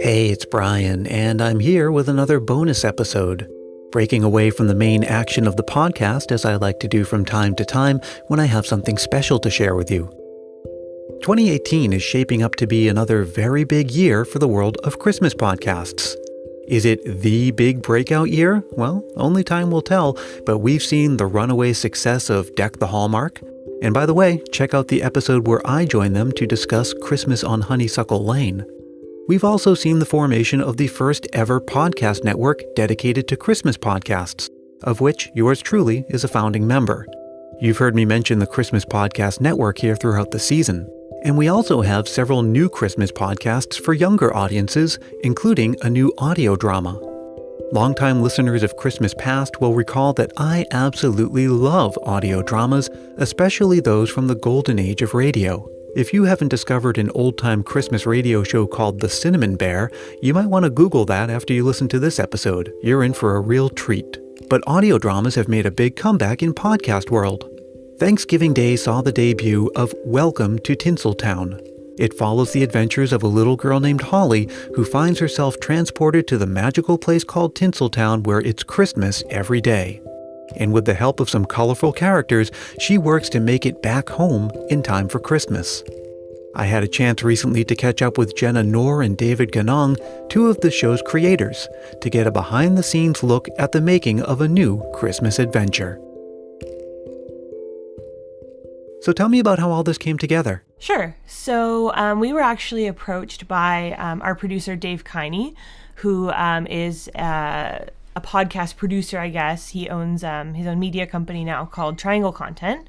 Hey, it's Brian, and I'm here with another bonus episode, breaking away from the main action of the podcast as I like to do from time to time when I have something special to share with you. 2018 is shaping up to be another very big year for the world of Christmas podcasts. Is it the big breakout year? Well, only time will tell, but we've seen the runaway success of Deck the Hallmark. And by the way, check out the episode where I join them to discuss Christmas on Honeysuckle Lane. We've also seen the formation of the first ever podcast network dedicated to Christmas podcasts, of which yours truly is a founding member. You've heard me mention the Christmas Podcast Network here throughout the season. And we also have several new Christmas podcasts for younger audiences, including a new audio drama. Longtime listeners of Christmas Past will recall that I absolutely love audio dramas, especially those from the golden age of radio. If you haven't discovered an old-time Christmas radio show called The Cinnamon Bear, you might want to Google that after you listen to this episode. You're in for a real treat. But audio dramas have made a big comeback in podcast world. Thanksgiving Day saw the debut of Welcome to Tinsel. It follows the adventures of a little girl named Holly who finds herself transported to the magical place called Tinseltown where it's Christmas every day. And with the help of some colorful characters, she works to make it back home in time for Christmas. I had a chance recently to catch up with Jenna Noor and David Ganong, two of the show's creators, to get a behind-the-scenes look at the making of a new Christmas adventure. So tell me about how all this came together. Sure. So we were actually approached by our producer, Dave Kiney, who is a podcast producer, I guess. He owns his own media company now called Triangle Content.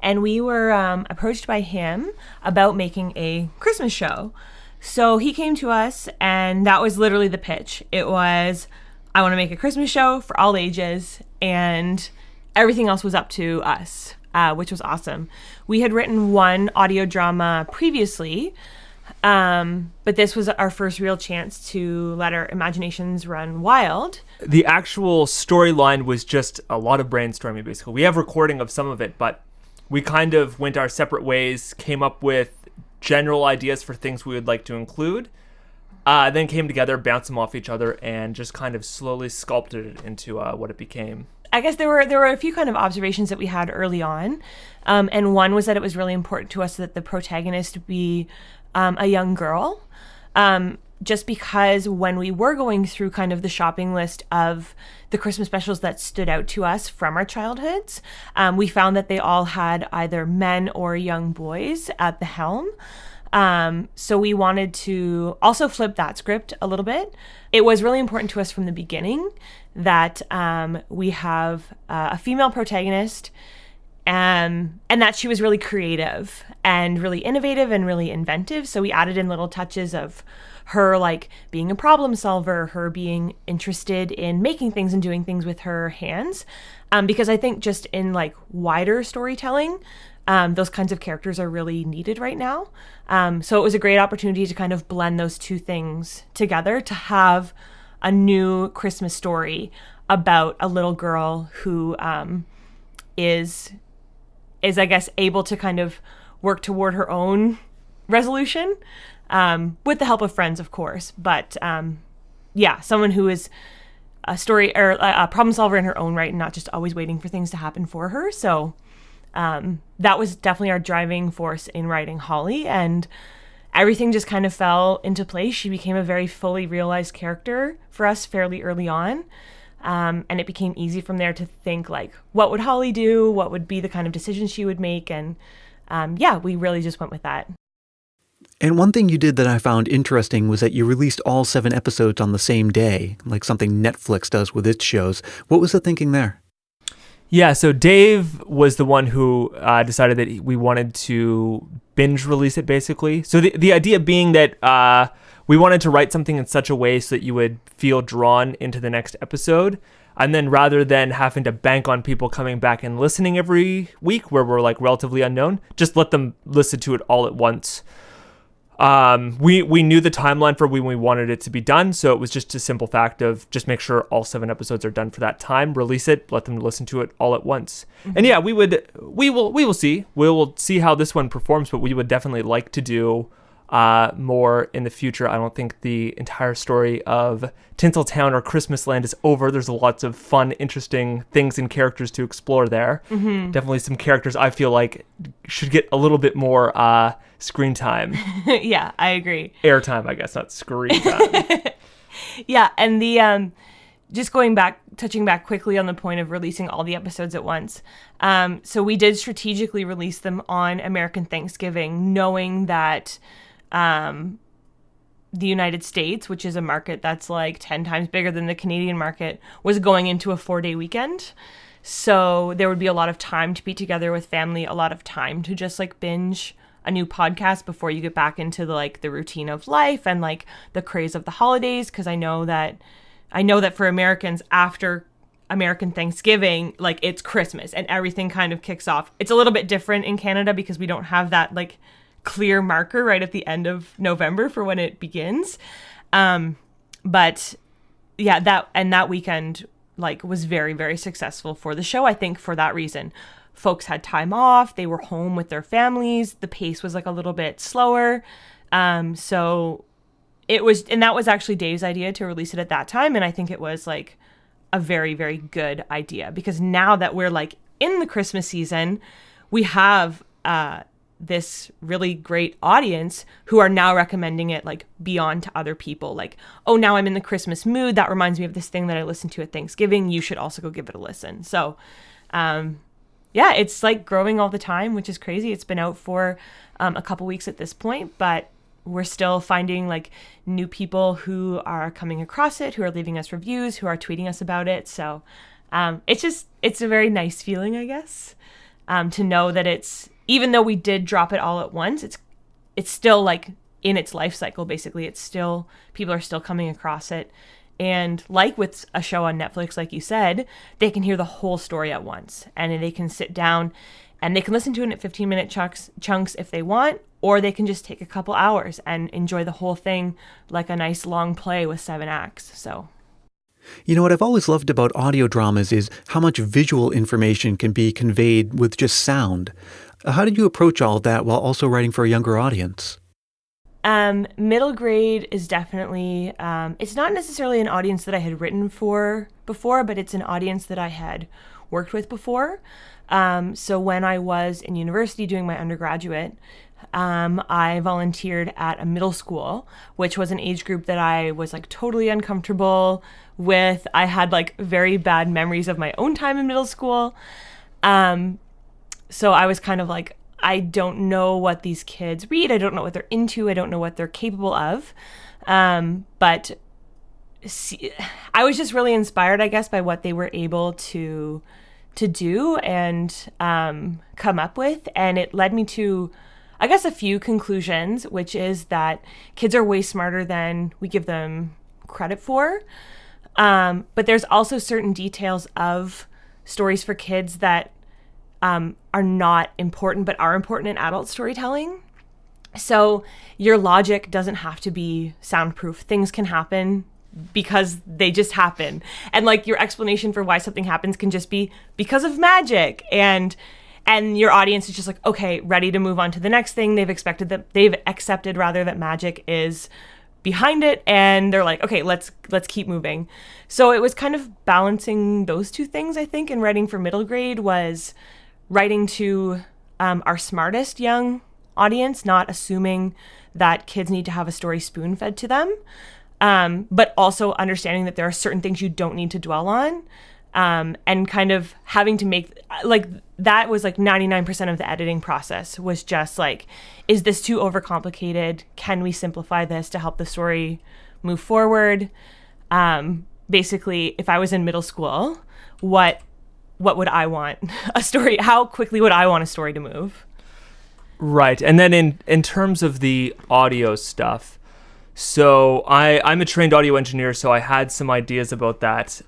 And we were approached by him about making a Christmas show. So he came to us, and that was literally the pitch. It was, I want to make a Christmas show for all ages, and everything else was up to us, which was awesome. We had written one audio drama previously, but this was our first real chance to let our imaginations run wild. The actual storyline was just a lot of brainstorming, basically. We have recording of some of it, but we kind of went our separate ways, came up with general ideas for things we would like to include, then came together, bounced them off each other, and just kind of slowly sculpted it into what it became. I guess there were a few kind of observations that we had early on, and one was that it was really important to us that the protagonist be a young girl, just because when we were going through kind of the shopping list of the Christmas specials that stood out to us from our childhoods, we found that they all had either men or young boys at the helm. So we wanted to also flip that script a little bit. It was really important to us from the beginning that we have a female protagonist, and that she was really creative and really innovative and really inventive. So we added in little touches of her like being a problem solver, her being interested in making things and doing things with her hands. Because I think just in like wider storytelling, those kinds of characters are really needed right now. So it was a great opportunity to kind of blend those two things together to have a new Christmas story about a little girl who is I guess able to kind of work toward her own resolution, with the help of friends, of course. But someone who is a story or a problem solver in her own right and not just always waiting for things to happen for her. So that was definitely our driving force in writing Holly, and everything just kind of fell into place. She became a very fully realized character for us fairly early on. And it became easy from there to think like, what would Holly do? What would be the kind of decisions she would make? And we really just went with that. And one thing you did that I found interesting was that you released all 7 episodes on the same day, like something Netflix does with its shows. What was the thinking there? Yeah, so Dave was the one who decided that we wanted to binge release it, basically. So the idea being that we wanted to write something in such a way so that you would feel drawn into the next episode. And then rather than having to bank on people coming back and listening every week where we're like relatively unknown, just let them listen to it all at once. We knew the timeline for when we wanted it to be done, so it was just a simple fact of just make sure all 7 episodes are done for that time, release it, let them listen to it all at once. Mm-hmm. And yeah, we will see how this one performs, but we would definitely like to do more in the future. I don't think the entire story of Tinseltown or Christmas Land is over. There's lots of fun, interesting things and characters to explore there. Definitely some characters I feel like should get a little bit more screen time. Yeah, I agree. Airtime, I guess, not screen time. Yeah, and the just touching back quickly on the point of releasing all the episodes at once. So we did strategically release them on American Thanksgiving, knowing that the United States, which is a market that's like 10 times bigger than the Canadian market, was going into a 4-day weekend. So there would be a lot of time to be together with family, a lot of time to just like binge a new podcast before you get back into the routine of life and like the craze of the holidays. Because I know that for Americans, after American Thanksgiving, like it's Christmas and everything kind of kicks off. It's a little bit different in Canada because we don't have that like clear marker right at the end of November for when it begins. But yeah, that weekend like was very, very successful for the show. I think for that reason, folks had time off. They were home with their families. The pace was like a little bit slower. So it was, and that was actually Dave's idea to release it at that time. And I think it was like a very, very good idea because now that we're like in the Christmas season, we have, this really great audience who are now recommending it like beyond to other people. Like, oh, now I'm in the Christmas mood. That reminds me of this thing that I listened to at Thanksgiving. You should also go give it a listen. So, yeah, it's like growing all the time, which is crazy. It's been out for a couple weeks at this point, but we're still finding like new people who are coming across it, who are leaving us reviews, who are tweeting us about it. So, it's a very nice feeling, I guess, to know that it's, even though we did drop it all at once, it's still like in its life cycle, basically. It's still, people are still coming across it. And like with a show on Netflix, like you said, they can hear the whole story at once. And they can sit down and they can listen to it in 15-minute chunks if they want, or they can just take a couple hours and enjoy the whole thing like a nice long play with 7 acts. So, you know what I've always loved about audio dramas is how much visual information can be conveyed with just sound. How did you approach all of that while also writing for a younger audience? Middle grade is definitely, it's not necessarily an audience that I had written for before, but it's an audience that I had worked with before. So when I was in university doing my undergraduate, I volunteered at a middle school, which was an age group that I was like totally uncomfortable with. I had like very bad memories of my own time in middle school. So I was kind of like, I don't know what these kids read. I don't know what they're into. I don't know what they're capable of. But I was just really inspired, I guess, by what they were able to do and come up with. And it led me to, I guess, a few conclusions, which is that kids are way smarter than we give them credit for. But there's also certain details of stories for kids that are not important, but are important in adult storytelling. So your logic doesn't have to be soundproof. Things can happen because they just happen. And like your explanation for why something happens can just be because of magic. And your audience is just like, okay, ready to move on to the next thing. They've accepted that magic is behind it. And they're like, okay, let's keep moving. So it was kind of balancing those two things, I think, in writing for middle grade was writing to our smartest young audience, not assuming that kids need to have a story spoon-fed to them, but also understanding that there are certain things you don't need to dwell on, and kind of having to make, like, that was like 99% of the editing process was just like, is this too overcomplicated? Can we simplify this to help the story move forward? Basically, if I was in middle school, what would I want a story? How quickly would I want a story to move? Right. And then in terms of the audio stuff, so I'm a trained audio engineer, so I had some ideas about that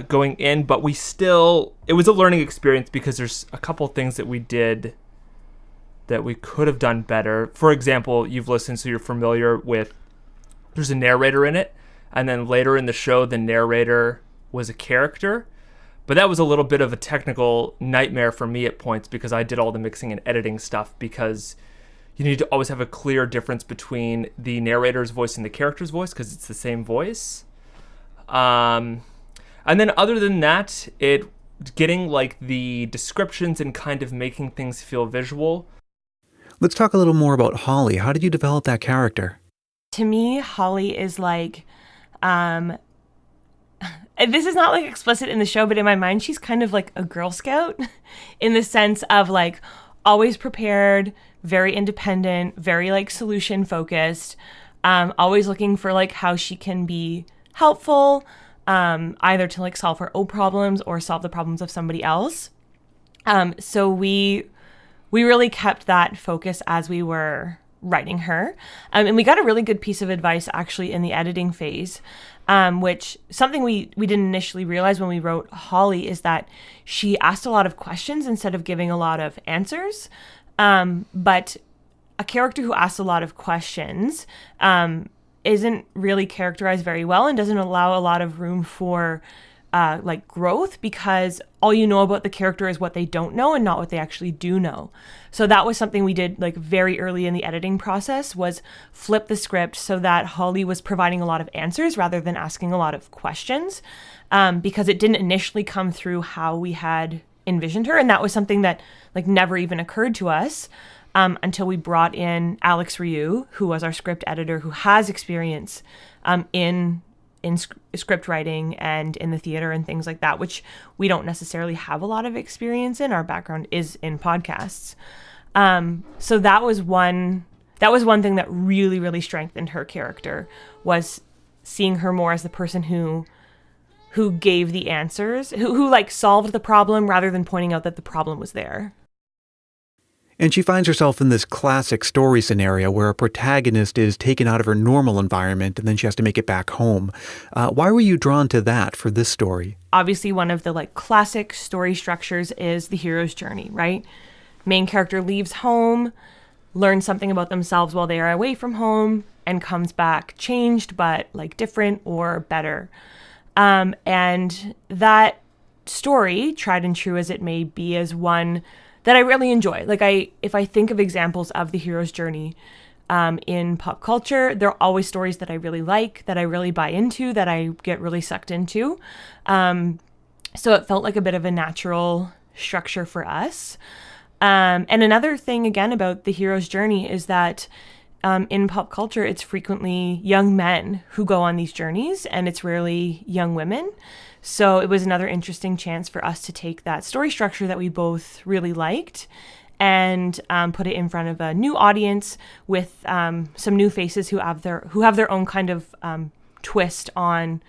going in, but it was a learning experience because there's a couple things that we did that we could have done better. For example, you've listened, so you're familiar with, there's a narrator in it, and then later in the show, the narrator was a character. But that was a little bit of a technical nightmare for me at points because I did all the mixing and editing stuff because you need to always have a clear difference between the narrator's voice and the character's voice because it's the same voice. And then other than that, it getting like the descriptions and kind of making things feel visual. Let's talk a little more about Holly. How did you develop that character? To me, Holly is like, and this is not like explicit in the show, but in my mind, she's kind of like a Girl Scout in the sense of like always prepared, very independent, very like solution focused, always looking for like how she can be helpful, either to like solve her own problems or solve the problems of somebody else. So we really kept that focus as we were writing her. And we got a really good piece of advice actually in the editing phase, which something we didn't initially realize when we wrote Holly is that she asked a lot of questions instead of giving a lot of answers. But a character who asks a lot of questions isn't really characterized very well and doesn't allow a lot of room for like growth, because all you know about the character is what they don't know and not what they actually do know. So that was something we did like very early in the editing process, was flip the script so that Holly was providing a lot of answers rather than asking a lot of questions, because it didn't initially come through how we had envisioned her. And that was something that like never even occurred to us until we brought in Alex Ryu, who was our script editor, who has experience in script writing and in the theater and things like that, which we don't necessarily have a lot of experience in. Our background is in podcasts. So that was one thing that really, really strengthened her character, was seeing her more as the person who gave the answers, who like solved the problem rather than pointing out that the problem was there. And she finds herself in this classic story scenario where a protagonist is taken out of her normal environment and then she has to make it back home. Why were you drawn to that for this story? Obviously, one of the like classic story structures is the hero's journey, right? Main character leaves home, learns something about themselves while they are away from home, and comes back changed, but like different or better. And that story, tried and true as it may be, is one that I really enjoy. Like if I think of examples of the hero's journey in pop culture, they're always stories that I really like, that I really buy into, that I get really sucked into. So it felt like a bit of a natural structure for us. And another thing, again, about the hero's journey is that in pop culture, it's frequently young men who go on these journeys, and it's rarely young women. So it was another interesting chance for us to take that story structure that we both really liked and put it in front of a new audience with some new faces who have their own kind of twist on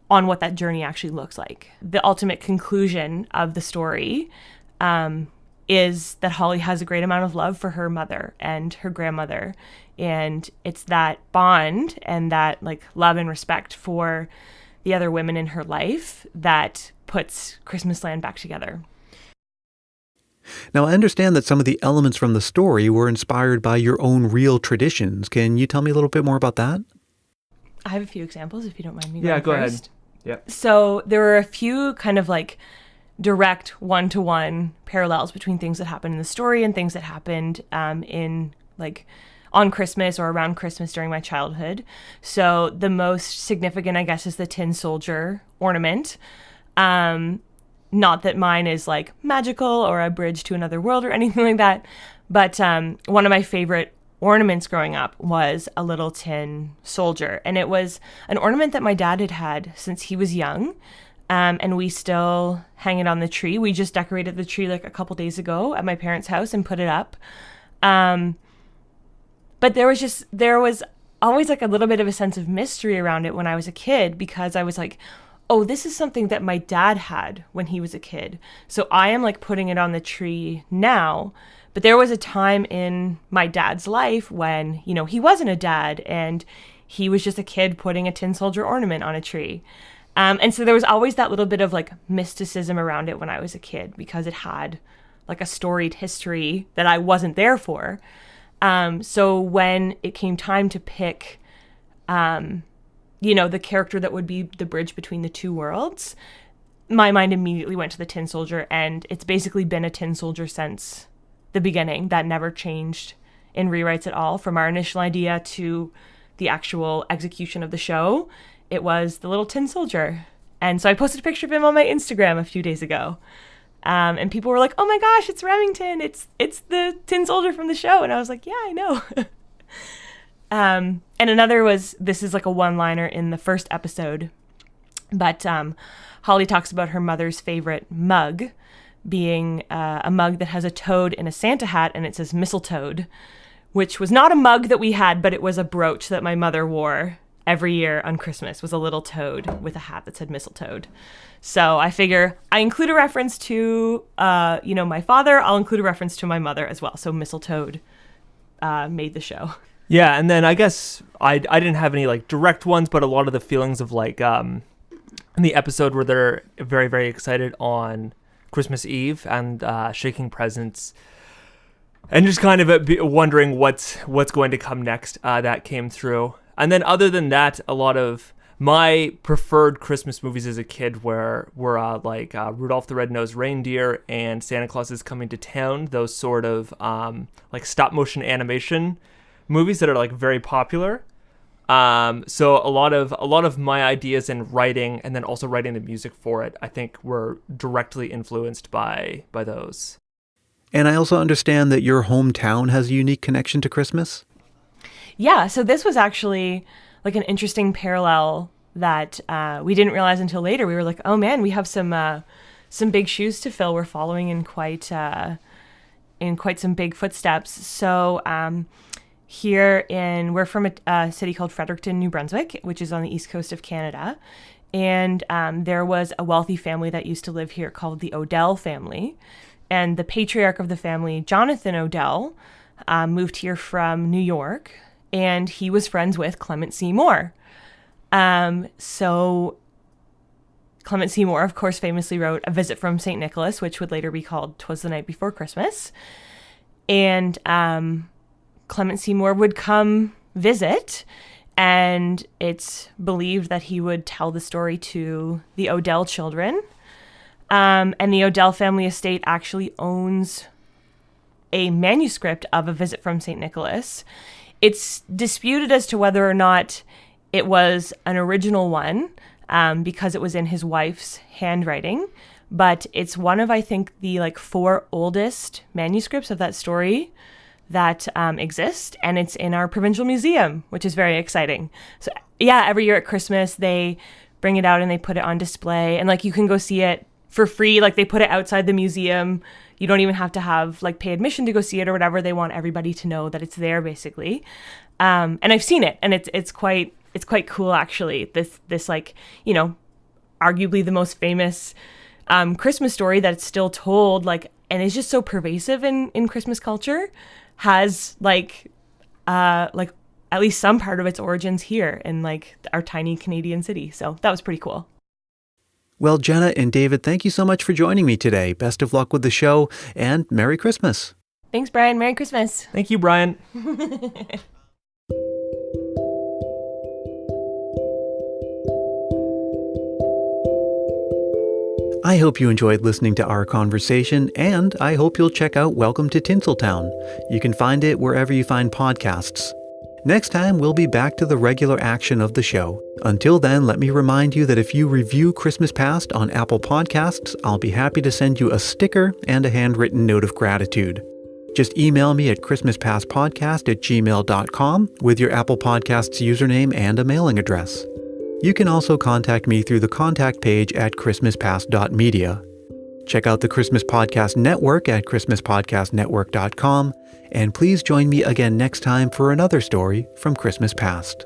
what that journey actually looks like. The ultimate conclusion of the story is that Holly has a great amount of love for her mother and her grandmother, and it's that bond and that like love and respect for the other women in her life that puts Christmasland back together. Now, I understand that some of the elements from the story were inspired by your own real traditions. Can you tell me a little bit more about that? I have a few examples, if you don't mind me going Yeah, go first. ahead. Yeah. So there were a few kind of like direct one-to-one parallels between things that happened in the story and things that happened in like on Christmas or around Christmas during my childhood. So the most significant, I guess, is the tin soldier ornament. Not that mine is like magical or a bridge to another world or anything like that, but one of my favorite ornaments growing up was a little tin soldier. And it was an ornament that my dad had had since he was young. And we still hang it on the tree. We just decorated the tree like a couple days ago at my parents' house and put it up. But there was always like a little bit of a sense of mystery around it when I was a kid, because I was like, oh, this is something that my dad had when he was a kid. So I am like putting it on the tree now. But there was a time in my dad's life when, you know, he wasn't a dad and he was just a kid putting a tin soldier ornament on a tree. And so there was always that little bit of like mysticism around it when I was a kid, because it had like a storied history that I wasn't there for. So when it came time to pick, the character that would be the bridge between the two worlds, my mind immediately went to the tin soldier, and it's basically been a tin soldier since the beginning. That never changed in rewrites at all. From our initial idea to the actual execution of the show, it was the little tin soldier. And so I posted a picture of him on my Instagram a few days ago. And people were like, oh my gosh, it's Remington. It's the tin soldier from the show. And I was like, yeah, I know. And another was, this is like a one-liner in the first episode, but Holly talks about her mother's favorite mug being a mug that has a toad in a Santa hat, and it says mistletoe, which was not a mug that we had, but it was a brooch that my mother wore every year on Christmas, was a little toad with a hat that said mistletoe. So I figure I include a reference to, my father. I'll include a reference to my mother as well. So mistletoe made the show. Yeah, and then I guess I didn't have any like direct ones, but a lot of the feelings of like in the episode where they're very, very excited on Christmas Eve and shaking presents and just kind of wondering what's going to come next, that came through. And then other than that, a lot of my preferred Christmas movies as a kid were like Rudolph the Red-Nosed Reindeer and Santa Claus is Coming to Town, those sort of like stop motion animation movies that are like very popular. So a lot of my ideas in writing and then also writing the music for it, I think were directly influenced by those. And I also understand that your hometown has a unique connection to Christmas. Yeah, so this was actually like an interesting parallel that we didn't realize until later. We were like, oh man, we have some big shoes to fill. We're following in quite some big footsteps. So we're from a city called Fredericton, New Brunswick, which is on the east coast of Canada. And there was a wealthy family that used to live here called the Odell family. And the patriarch of the family, Jonathan Odell, moved here from New York, and he was friends with Clement Seymour. So Clement Seymour, of course, famously wrote A Visit from St. Nicholas, which would later be called 'Twas the Night Before Christmas. And Clement Seymour would come visit, and it's believed that he would tell the story to the Odell children. And the Odell family estate actually owns a manuscript of A Visit from St. Nicholas. It's disputed as to whether or not it was an original one, because it was in his wife's handwriting. But it's one of, I think, the like 4 oldest manuscripts of that story that exist, and it's in our provincial museum, which is very exciting. So yeah, every year at Christmas they bring it out and they put it on display, and like you can go see it for free. Like they put it outside the museum. You don't even have to have like pay admission to go see it or whatever. They want everybody to know that it's there, basically. And I've seen it, and it's quite cool actually. This like, arguably the most famous Christmas story that's still told, like, and is just so pervasive in Christmas culture, has like at least some part of its origins here in like our tiny Canadian city. So that was pretty cool. Well, Jenna and David, thank you so much for joining me today. Best of luck with the show, and Merry Christmas. Thanks, Brian. Merry Christmas. Thank you, Brian. I hope you enjoyed listening to our conversation, and I hope you'll check out Welcome to Tinseltown. You can find it wherever you find podcasts. Next time, we'll be back to the regular action of the show. Until then, let me remind you that if you review Christmas Past on Apple Podcasts, I'll be happy to send you a sticker and a handwritten note of gratitude. Just email me at christmaspastpodcast@gmail.com with your Apple Podcasts username and a mailing address. You can also contact me through the contact page at christmaspast.media. Check out the Christmas Podcast Network at christmaspodcastnetwork.com, and please join me again next time for another story from Christmas Past.